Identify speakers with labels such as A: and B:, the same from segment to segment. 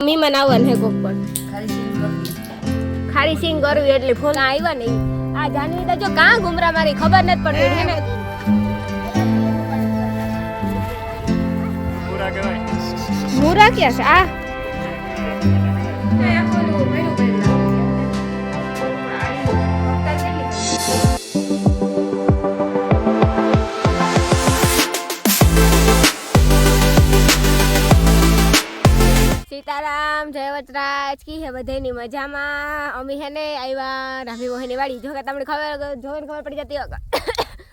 A: મીમાન આવવાનું હે કોક પણ ખારી સિંગ કરવી એટલે ફોન આવ્યા નહીં. આ જાનવી તો જો કાં ગુમરા મારી ખબર નથી પડતી હે ને. મૂરા ક્યાં છે આ? સીતારામ જય વચરાજ કી હે બધાની મજામાં. અમે હે ને આવ્યા રામી મોહની વાડી. જો કે તમને ખબર પડી જતી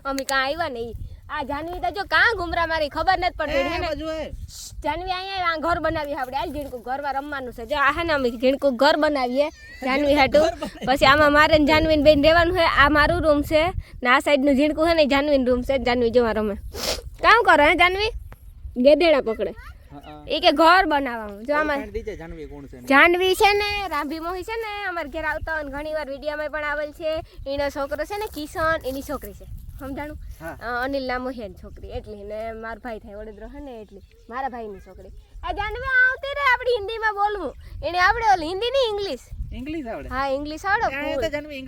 A: અમે કાં આવ્યા નહીં. આ જાનવી તો જો કાં ગુમરા મારી ખબર નથી પડતી હે ને. જાનવી અહીંયા આ ઘર બનાવી આપણે આ ઝીણકું ઘરમાં રમવાનું છે. જો આ હે ને અમે ઝીણકું ઘર બનાવીએ જાનવી હાટું. પછી આમાં મારે ને જાનવીને બેન રહેવાનું છે. આ મારું રૂમ છે ને આ સાઈડનું ઝીણકું છે ને જાનવીનું રૂમ છે. જાનવી જોવા રમે કામ કરો હે જાનવી ગેદેડા પકડે એ કે ઘર બનાવવાનું. જો આમાં જાનવી છે ને રાભી મોહી છે ને અમારે ઘેર આવતા હોય ઘણી વાર વિડીયોમાં પણ આવેલ છે. એનો છોકરો છે ને કિશન એની છોકરી છે સમજાણું. અનિલ નામો છે છોકરી એટલી ને મારો ભાઈ થાય વડોદરા છે ને એટલી મારા ભાઈની છોકરી. આ જાનવી આવતી રે આપણે હિન્દીમાં બોલવું એને આવડે ઓલી હિન્દી નહીં ઇંગ્લિશ આવડે. હા ઇંગ્લિશ આવડે જાનવી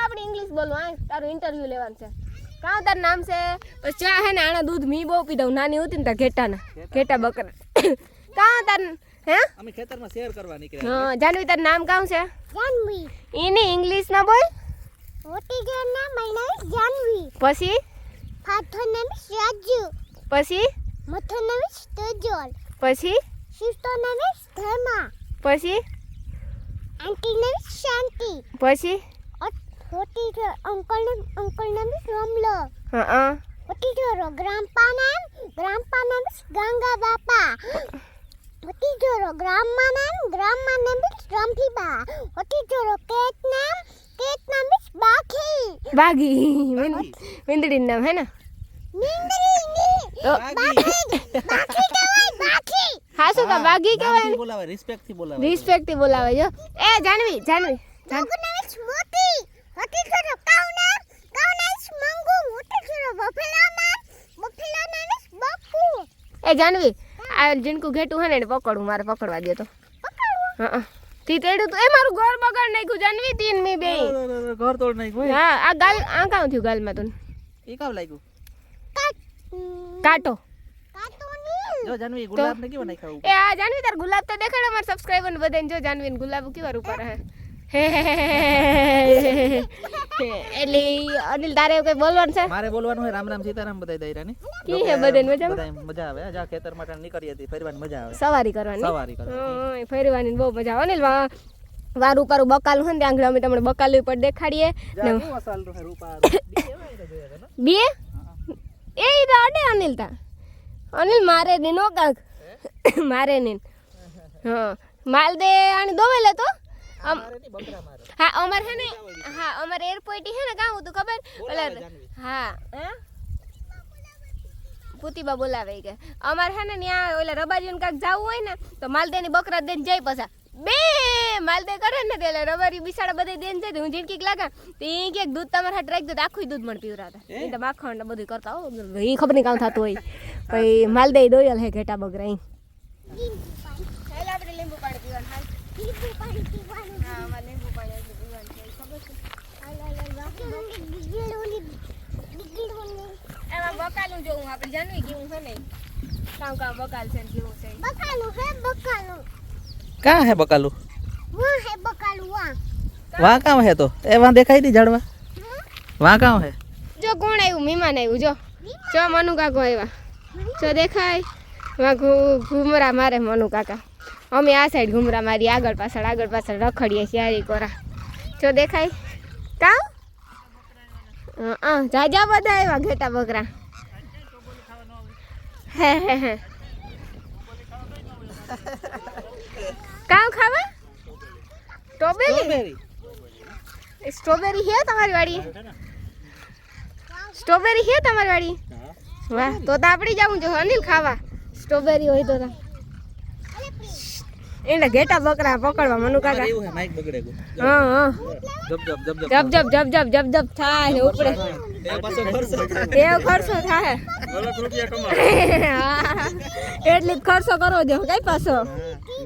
A: આપણે ઇંગ્લિશ બોલવું. આ તારું ઇન્ટરવ્યુ લેવાનું છે. કાં તારું નામ છે? પછી ચા હે ને આના દૂધ મી બહુ પી દઉં નાની હતી ને તાર ઘેટા બકરા કાં તારું હે અમે ખેતરમાં શેર કરવા નીકળ્યા. હા જાનવી તારું નામ કાં છે? જાનવી. એની ઇંગ્લિશમાં બોલ. What is your name? My name is Janvi. પછી father name is Raju. પછી mother name is Tejal. પછી sister name is Dharma. પછી auntie name is Shanti. પછી what is your uncle name is Ramla. What is your grandpa name? Grandpa name is Ganga Bapa. What is your grandma name? Grandma name is Rampiba. What is your cat name? Cat name is બાગી. વિંદડી નામ હે ને હા શું કા બાગી કહેવાય બોલાવે respect થી બોલાવે. જો એ જાનવી એ જાનવી આ જીનકુ ઘેટું હે ને પકડું મારે પકડવા દે તો. હા તી તેડું તો એ મારું ઘર બગાડ નાખ્યું જાનવી તીન મી બે ઘર તોડ નાખ્યું. હા આ ગાલ આ કામ થયું ગાલમાં તું એ કામ લાગ્યું કાટો જો જાનવી ગુલાબ ને કેવા નાખ્યું. એ આ જાનવી તાર ગુલાબ તો દેખાડે માર સબસ્ક્રાઇબર ને બધાને. જો જાનવી ને ગુલાબ કેવા ઉપર હે એટલે અનિલ તારે કઈ બોલવાનું છે? મારે બોલવાનું છે રામ રામ સીતારામ બધાય દાયરા ની કી હે બધાને મજા આવે. જા ખેતર માટે નીકળી હતી ફરવાની મજા આવે. સવારી કરવાની હા ફરવાની બહુ મજા આવે. અનિલ વાર ઉપર બકાલું છે ને ત્યાં અમે તમને બકાલું ઉપર દેખાડીએ બે એ તો અડે અનિલ તા અનિલ મારે ની નો કાક મારે ની હા માલ દે આની દોવેલે તો હા અમાર હે ને હા અમાર એરપોર્ટ હે ને કાં હતું ખબર ઓલા હા પુતીબા બોલાવે કે અમાર હે ને ત્યાં ઓલા રબારીને કાક જાવું હોય ને તો માલદેની બકરા દેન જાય પાછા બે માલદે કરે ને એટલે રબારી બિસાડા બધે દેન જાય હું જીણકી લાગા તો એ કે દૂધ તમારા હાથ રાખી દો આખું દૂધ મણ પીવરાતા એ તો માખણ ને બધું કરતા હો એ ખબર નહીં કામ થતું હોય પછી માલદે દોયલ હે ઘેટા બકરા અહીં ચાલ આપણે લીંબુ પાણી પીવાનું હાલ લીંબુ પાણી પીવાનું હા અમાર લીંબુ પાણી પીવાનું છે ખબર છે હાલ એમાં બકાલું જોઉં આપણે જાનવી કેવું છે ને કામ બકાલ છે કેવું છે બકાલું
B: कहाँ है बकालू?
A: वहाँ है बकालू
B: वहाँ कहाँ है तो ए वहाँ देखाई दी झाड़वा वहाँ कहाँ है?
A: जो कौन आयु मेहमान आयु जो मनु काको आया जो देखाय वहाँ घूमरा मारे मनु काका अमे आ साइड घूमरा मारी आगळ पाछळ रखड़ीए सियारी कोरा जो देखाय का जाजा बधा आव्या घेटा बकरा हे કામ ખાવા સ્ટ્રોબેરી હે તમારી વાડી? સ્ટ્રોબેરી હે તમારી વાડી? વાહ તો આપડી જાવું જો અનિલ ખાવા સ્ટ્રોબેરી હોય તો એને ઘેટા બકરા પકડવા મનુ કાકા એવું હે માઈક બગડે ગયો. હા જબ થાય ઉપડે એ ખર્ચો થાય એટલી ખર્ચો કરવો જો કઈ પાછો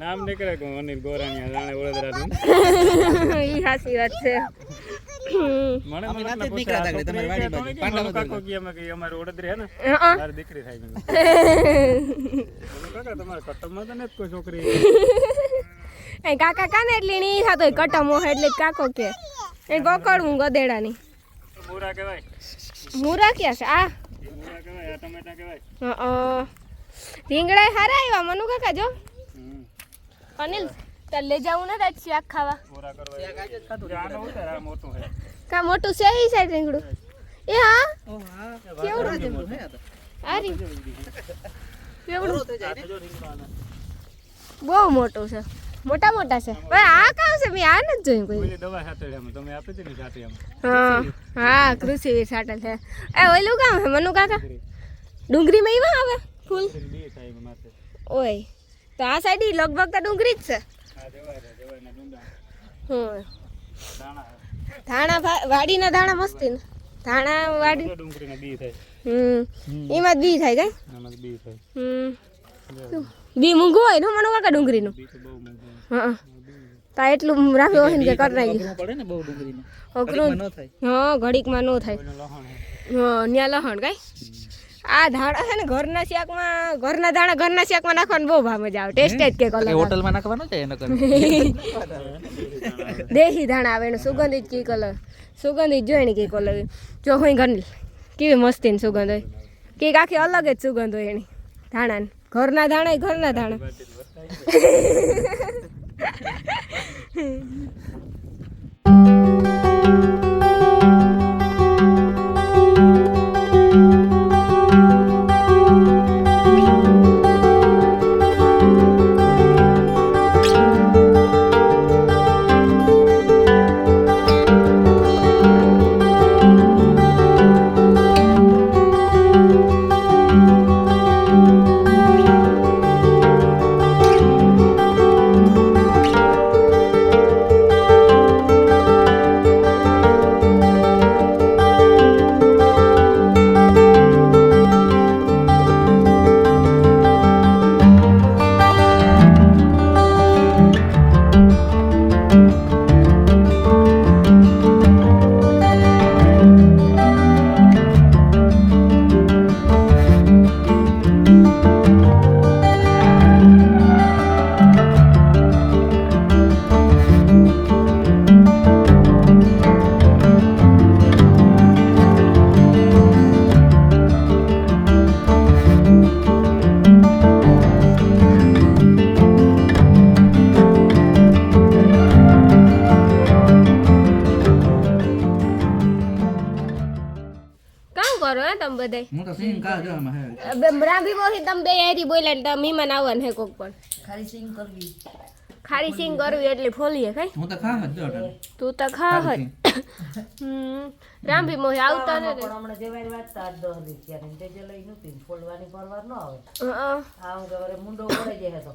C: નામ નીકળે કે અનિલ ગોરાણીયા જાણે વડોદરા
A: ઈ સાચી વાત છે.
C: મને રાતે જ નીકળ્યા હતા તમારી વાડી બાજુ પાંડા કાકો કે અમે કે અમાર વડોદરા હે ને મારી દીકરી થાય મને કાકા તમારા કટમમાં તો નથી કોઈ છોકરી
A: એ કાકા કાને એટલે ની થાતો કટમો એટલે કાકો કે એ ગોકળું ગદેડાની
C: મૂરા કહેવાય.
A: મૂરા ક્યાં છે આ
C: મૂરા કહેવાય, આ ટમેટા કહેવાય.
A: રીંગણા હારા આવ્યા મનુ કાકા જો. અનિલ તાર લઈ જાવું ને આજ શાક ખાવા
C: મૂરા કરવા આનો ઉતાર આ મોટું છે
A: કા મોટું છે ઈ સાઈડ રીંગણું એ હા
B: ઓ હા
A: કેવડું
B: રીંગણું હે આ તો.
A: આ રી કેવડું બહુ મોટું છે મોટા મોટા છે પણ આ કામ છે મેં આ નથી જોયું કોઈ.
C: પેલી દવા સાથે એમ તમે આપી હતી ને સાથે એમ
A: હા હા કૃષિ સાટલ છે એ ઓલું કામ છે મનુ કાકા ડુંગળીમાં એવા આવે ફૂલ
C: બી થાય માથે
A: ઓય તો આ સાઈડ ઈ લગભગ તો ડુંગળી જ છે.
C: આ દેવાય ના ડુંડા
A: દાણા
C: દાણા
A: વાડીના દાણા મસ્તી ને દાણા વાડી
C: ડુંગળીના બી થાય.
A: એમાં જ બી થાય કઈ
C: આમાં બી થાય.
A: બી મૂંગું હોય ને મનુ કાકા ડુંગળીનું.
C: બી તો બહુ મોંઘું.
A: હા તા એટલું રાખ્યો હોય ને કે કરી નાખ્યું
B: પડે ને બહુ ડુંગળીનું
A: અઘરું
B: ન થાય.
A: હા ઘડીકમાં ન થાય.
C: કોઈનો લહણ હે.
A: હા ન્યા લહણ કઈ આ ધાણા છે ને ઘરના ઘરના શાકમાં નાખવાનું બહુ મજા આવે ટેસ્ટ જ કે
B: એ
A: કલર
B: હોટલમાં નાખવાનો છે એનો કલર.
A: દેશી ધાણા આવે ને સુગંધિત કી કલર સુગંધિત જોઈ ને કી કલર જો હોય ઘરની કેવી મસ્તી ની સુગંધ હોય કે આખી અલગ જ સુગંધ હોય એની ધાણાની ઘરના ધાણા બધાય
B: હું તો સિંગ કા જો આમાં હે
A: રાંભી બોહી તમે બે હારી બોલ્યા ને તમે મહેમાન આવવાનું હે કોક પણ ખારી સિંગ કરવી એટલે ફોલીએ કઈ
B: હું તો ખા જ જો
A: તું તો ખા હજ રાંભી મોહી આવતા ને
D: હમણાં જેવાય વાત તા 10 દિવસ ત્યારે તે જે લઈ નતી ફોલવાની પરવાર ન આવે
A: હા
D: હું ગવરે મુંડો પડે જાય તો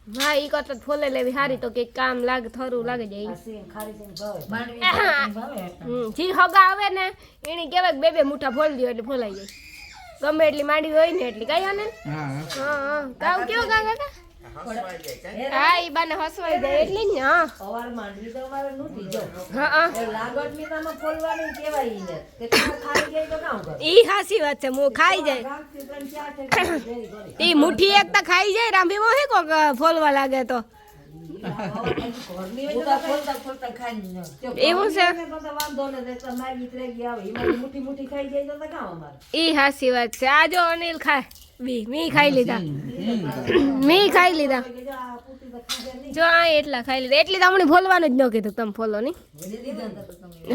A: હા ઈ કરતા ફોલે લેવી હારી તો કે કામ લાગે થરું લાગે જાય
D: આ સિંગ ખારી સિંગ ભાવે
A: જી હગા આવે ને એની કહેવાય બે બે મુઠ્ઠા ફોલ દો એટલે ફોલાઈ જાય ગમે એટલી માંડી હોય ને એટલી કઈ ને હા કાવ કેવો કાકા હા ઈ બાને હસવાઈ જાય એટલે ને હા
D: અવાર માંડવી તો મારે નતી જો
A: હા
D: એ લાગડ મીનામાં ફોલવાની કેવાય ઈને કે તમે ખાઈ જાય તો કામ કરો
A: ઈ હાસી વાત છે મો ખાઈ જાય ઈ મુઠ્ઠી એક તો ખાઈ જાય રાંભી મો હે કોક ફોલવા લાગે તો
D: ઘરની હોય તો ફોલતા ખાઈ
A: એવું છે
D: વાંધો ને તો માગી ત્રેગી આવે ઈ મુઠ્ઠી મુઠ્ઠી ખાઈ જાય તો કામ અમારે
A: ઈ હાસી વાત છે આ જો અનિલ ખાય મી ખાઈ લીધા જો આ એટલા ખાઈ લીધા એટલી તો હમણાં ફોલવાનું જ ન કીધું તમે ફોલો ની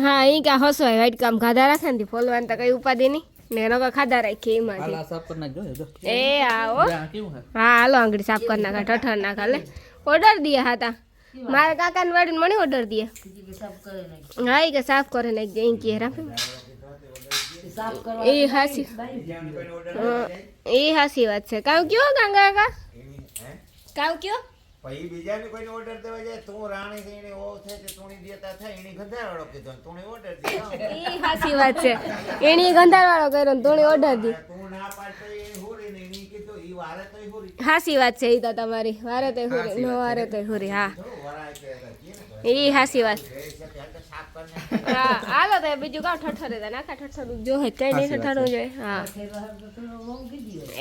A: હા ઈ કે હસવાય વાઈટ કામ ખાધા રાખે ને ફોલવાનું તો કઈ ઉપાધિ નહીં ને નકા ખાધા રાખીએ એમાંથી
B: આલા સાફ કરી નાખજો જો
A: એ આવો
B: કેવું હે
A: હા હાલો આંગળી સાફ કરી નાખા ઠઠર નાખા લે ઓર્ડર દિયા હતા મારા કાકાને વાડીને મને ઓર્ડર દિયા હા ઈ કે સાફ કરે નાખજે ઈ કે રાખે એ હાસી એ હાસી વાત છે કાવ કયો કાંગા કાકા કાવ કયો
E: પછી બીજાને કોઈને ઓર્ડર દેવા જાય તું રાણી છે એને ઓ છે તે તુણી દેતા થાય એની ગંધારવાળો કીધો ને તુણી ઓર્ડર દે
A: એ હાસી વાત છે એની ગંધારવાળો કર્યો ને તુણી ઓર્ડર દી
E: તું ના પાડતો એ હોરી ને એની કીધું ઈ વારે તોય હોરી
A: હાસી વાત છે ઈ તો તમારી વારે તે હુરી નો વારે તે હુરી હા
E: વરાય કે હતા
A: ઈ હાસી વાત
E: એ છે ત્યાં તો સાફ કરને
A: હા હાલો તો બીજું કાં ઠઠરે તા નાખા ઠઠરું જો હે કઈ નહીં ઠઠરવું જોઈએ હા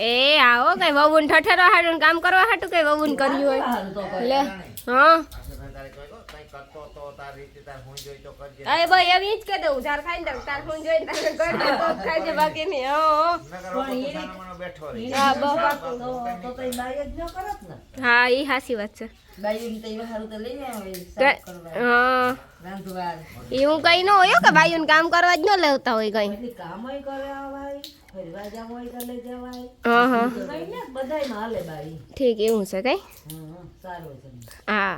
A: એ આવો કઈ વવુન ઠઠરવા હાટું કામ કરવા હાટું કઈ વવુન કર્યું હોય લે હા
E: તારે કઈ કરતો તો તાર રીતે તાર હું જોઈ તો કરજે
A: અરે ભાઈ એવી જ કે દઉં તાર ખાઈ દઉં તાર હું જોઈ તારે કરતો તો ખાજે બાકી નહીં હો
E: નકર ઓકો સાનો બેઠો રહી
A: હા બહુ
D: તો તઈ બાઈ જ ન કરત ને
A: હા ઈ હાસી વાત છે
D: બાઈ તઈ હારું તો લઈ આવે સાફ કરવા
A: હા
D: રાંધવા
A: એવું કઈ ન હોય કે ભાઈઓને કામ કરવા જ ન લેવતા હોય કઈ
D: એટલે કામય કરે આવાય ફરવા જાવય કરે જવાય
A: હા હા
D: કઈ ને બધાયમાં હાલે બાઈ
A: ઠીક એવું છે કઈ
D: સારું છે
A: હા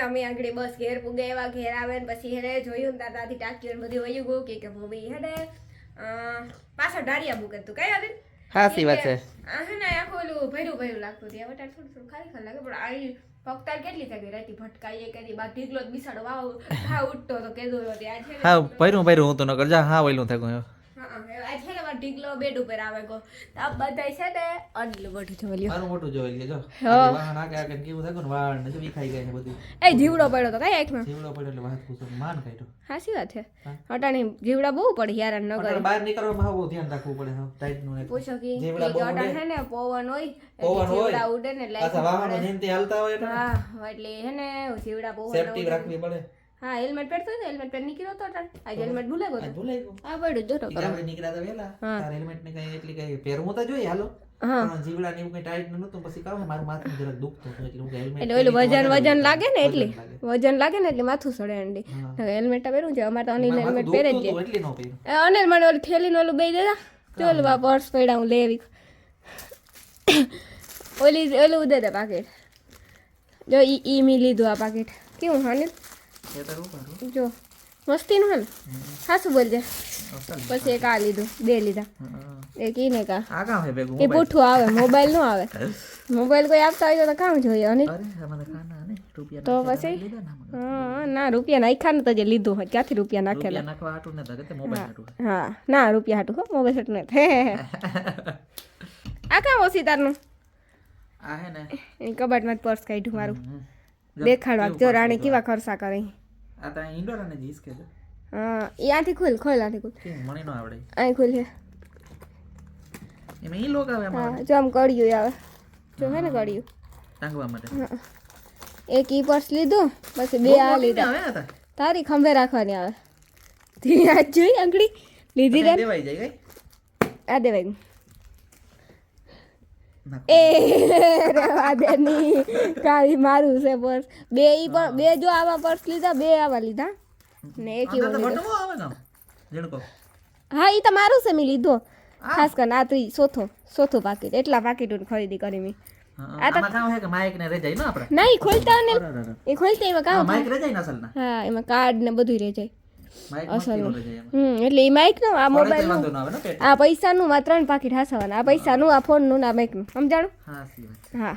A: અમે આગળ બસ ઘેર પૂગે એવા ઘેર આવે ને પછી હેને જોયું ને ત્યાંથી ટાંકી ને બધું વયું ગયું કે મમ્મી હેને પાછળ ઢારિયા બુકે તું કઈ આવી
B: હાસી વાત છે
A: આ હે ને આખું ઓલું ભર્યું ભર્યું લાગતું હતું હવે થોડું થોડું ખાલી ખાલી લાગે પણ આ પગતાર કેટલી થઈ ગઈ રાતી ભટકાઈએ કરી બા ઢીકલો જ બિસાડો વાવ હા ઉઠતો તો કેદો હતી આ છે
B: હા ભર્યું હું તો ન કરજા હા વઈલું થાય ગયું
A: આ છે ને મારો ઢીકલો બેડ ઉપર આવે ગો તો આ બધા છે ને અડલું બધું જોઈ લ્યો
B: મારું મોટું જોઈ લેજો
A: હા.
B: વાહન આગે આગે કેવું થાય ને વાળ ને બી ખાઈ ગયા છે બધું
A: એ જીવડો પડ્યો તો કઈ આંખમાં
B: જીવડો પડ્યો એટલે વાત પૂછો માન કાઢ્યો
A: હાસી વાત છે અટાણી જીવડા બહુ પડે યાર ન કરે
B: બહાર નીકળવામાં બહુ ધ્યાન રાખવું પડે હા ટાઈટ નું ને
A: પૂછો કે
B: જીવડા બહુ
A: અટાણ
B: ઉડે.
A: હે ને પવન હોય
B: પવન
A: એટલે
B: હોય.
A: જીવડા ઉડે ને
B: પાછા વાહનો
A: લાઈટ
B: જેમથી હાલતા હોય એટલે
A: હા એટલે હે ને જીવડા પવન
B: સેફટી રાખવી પડે
A: હા હેલ્મેટ પહેરતો હતો હેલ્મેટ પહેર નીકળ્યો હતો અટાણ આજે હેલ્મેટ ભૂલે ગયો
B: આ
A: હતો.
B: ભૂલાઈ ગયું
A: આ પડ્યું જોતો
B: ઈ આપણે નીકળ્યા હતા વહેલા
A: હા.
B: તાર હેલ્મેટ ને કઈ એટલી કઈ પહેરવું તો જોઈએ હાલો
A: હા
B: પણ જીવડા ને એવું કઈ ટાઈટ નતું પછી કહે મારું માથું જરાક દુખતું હતું એટલે હું હેલ્મેટ
A: એટલે ઓલું વજન લાગે ને એટલે વજન લાગે ને એટલે માથું સડે અંડી
B: હા.
A: હેલ્મેટ પહેરવું છે અમારે તો અનિલ હેલ્મેટ પહેરે જ છે
B: એટલે નો પહેર્યું
A: અનિલ મને ઓલી થેલીને ઓલું બે દેતા ચોલ બા પર્સ પડ્યા હું લેવી ઓલું દે દે પાકેટ જો ઈ મી લીધું આ પાકેટ કેવું અનિલ
B: એ તારું કરું
A: જો મસ્તીનું હે ને હાસું બોલજે પછી એક આ લીધું બે લીધા એક ઈ ને કા
B: આ કામ હે ભેગું
A: એ પૂઠું આવે મોબાઈલ નો આવે મોબાઈલ કોઈ આપતા હોય તો કામ જોઈએ અનિલ
B: અરે આમાં તો ખાના ને રૂપિયા
A: તો પછી
B: લીધા ના મને
A: હા ના રૂપિયા નાખ્યા ને તો જે લીધું હોય ક્યાંથી રૂપિયા નાખેલા
B: રૂપિયા નાખવા હાટું ને તો મોબાઈલ હાટું
A: હા ના રૂપિયા હાટું હો મોબાઈલ હાટું નથી આ કામ ઓછી તારનું
B: આ હે ને
A: એ કબાટમાં પર્સ કાઢ્યું મારું
B: હમ.
A: દેખાડવા જો રાણી કેવા ખર્ચા કરે
B: આ તો ઇન્ડોર અને જીસ કે છે
A: હા એ આથી ખોલ આથી ખોલ
B: કેમ મને નો આવડે
A: અહીં ખોલ છે
B: એમાં ઈ લોક આવે એમાં
A: હા જો આમ કળિયું આવે જો હે ને કળિયું
B: ટાંગવા માટે
A: હા. એક ઈ પર્સ લીધું પછી બે આ લીધા
B: આવે હતા
A: તારી ખંભે રાખવાની આવે તી આ જોઈ આંગળી લીધી રે
B: દેવાઈ જાય
A: આ દેવાય
B: નાખ.
A: એ રેવા દે ની કાળી મારું છે પર્સ બે ઈ પણ બે જો આવા પર્સ લીધા બે આવા લીધા ને એક ઈ
B: અંદર તો
A: લીધો
B: બટવો આવે ને જેણકો
A: હા ઈ તો મારું છે મેં લીધો ખાસ કરીને આ ત્રી ચોથું પાકીટ એટલા પાકીટો ખરીદી કરી મેં
B: આમાં કામ હે કે માઇક ને રહી જાય ને આપણે
A: ના ઈ ખોલતા ને
B: અરે
A: એ ખોલતા એમાં કામ
B: માઇક રહી જાય ને અસલ ના
A: હા એમાં કાર્ડ ને બધું રહી જાય
B: માઇક
A: અસલ
B: મસ્તી રહી જાય એમાં
A: એટલે એ માઇક નું આ મોબાઈલ
B: વાંધો
A: નું
B: ન આવે ને પેટ
A: આ પૈસાનું આ 3 પાકીટ હાસવાના આ પૈસાનું આ ફોનનું આ માઇકનું સમજાણું
B: હા સી વાત
A: હા